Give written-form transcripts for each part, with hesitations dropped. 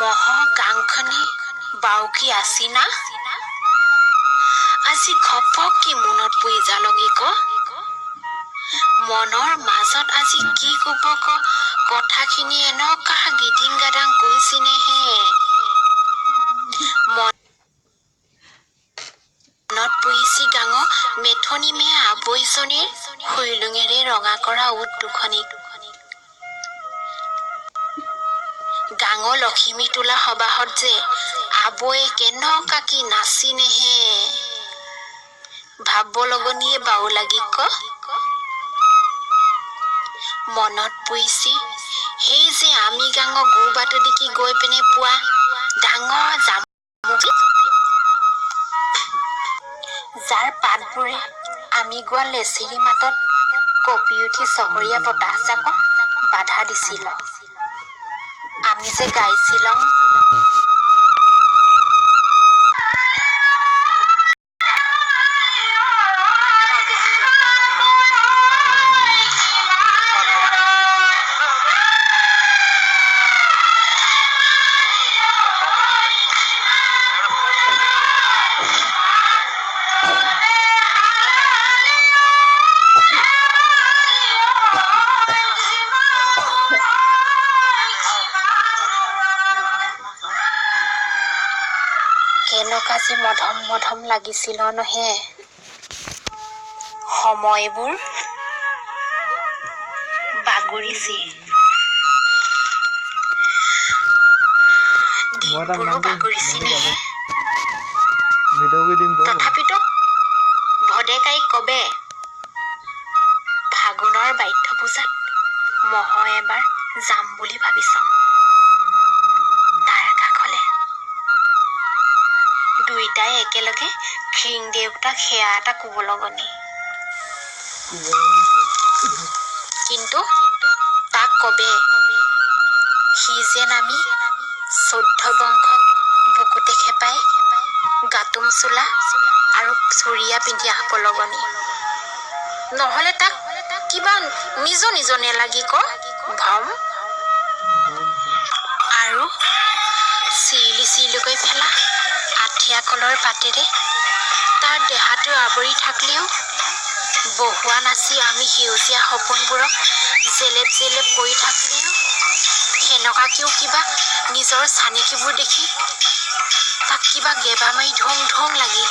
মহ গাংখনি বাউকি আছিনা আজি ঘপককে মনত পৰি যালগি ক মনৰ মাজত আজি কি কব ক কথাখিনি এনেকা গিধিং গাদাং কৈছিনেহে মনত পৰিছি গাঙ মেথনি মেয়া আবৈজনীৰ হৈলুঙেৰে ৰঙা কৰা উট দুখনিক গাঙ লখিমী তোলা সবাহত যে আবৈয়ে কেনেকা কি নাচিনেহে ভাব লগনিয়ে বাউ লাগি ক মনত পৰিছি সেই যে আমি গাঙ গো বাট দেখি গৈ পিনে পোৱা ডাঙৰ জামুকি যাৰ পাতবোৰে আমি গোৱা লেচিৰি মাতত কঁপি উঠি চহৰীয়া বতাহজাক বাধা দিছিল আমি যে গাইছিলং কেনেকা যে মধম মধম লাগিছিল নহে সময়বোৰ বাগৰিছি দিনবোৰো বাগৰিছি নেহে তথাপিতো ভদেকাই কবে ফাগুনৰ বাধ্য পূজাত মহ এবাৰ যাম বুলি ভাবিছাম তাৰ কাষলে দুইটাই একেলগে খিং দেউতাক সেয়া এটা ক'ব লগনি কিন্তু তাক কবে সি যেন আমি 14 বংশক বুকুতে খেপাই গাতুম চোলা আৰু চুৰিয়া পিন্ধি আহিব লগনি নহলে তাক কিবা নিজ নেলাগি ক ভম আৰু চিলিকৈ ফেলা আঠিয়া কলৰ পাতেৰে তাৰ দেহাটো আৱৰি থাকিলেও বহুৱা নাচি আমি সেউজীয়া সপোনবোৰক জেলেপ জেলেপ কৰি থাকিলেও সেনেকাকেও কিবা নিজৰ চানেকিবোৰ দেখি তাক কিবা গেবা মাৰি ঢং ঢং লাগি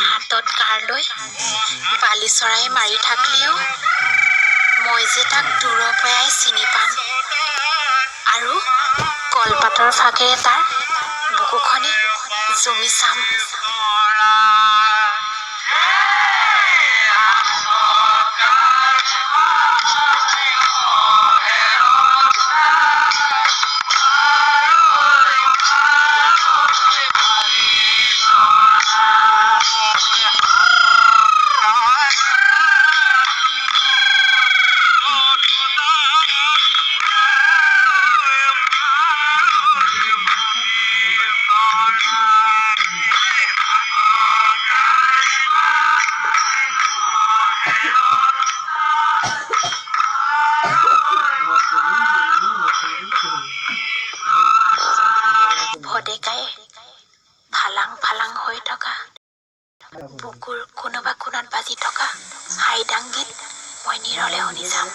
হাতত কাৰ লৈ বালি চৰাই মাৰি থাকিলেও মই যে তাক দূৰৰ পৰাই চিনি পাম আৰু কলপাতৰ ফাকেৰে তাৰ বুকুখনি জমি চাম ভদেকাই ফালাং ফালাং হৈ থকা বুকুৰ কোনোবা কোণত বাজি থকা হাইদাং গীত মই নিৰলে শুনি যাম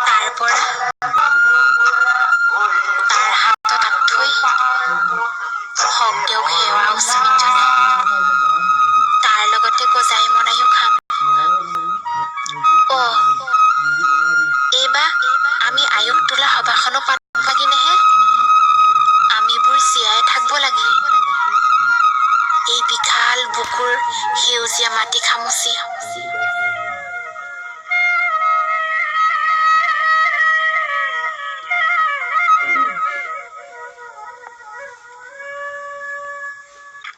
তাৰ পৰা তাৰ হাতত থৈ সেউজীয়া মাটি খামুচি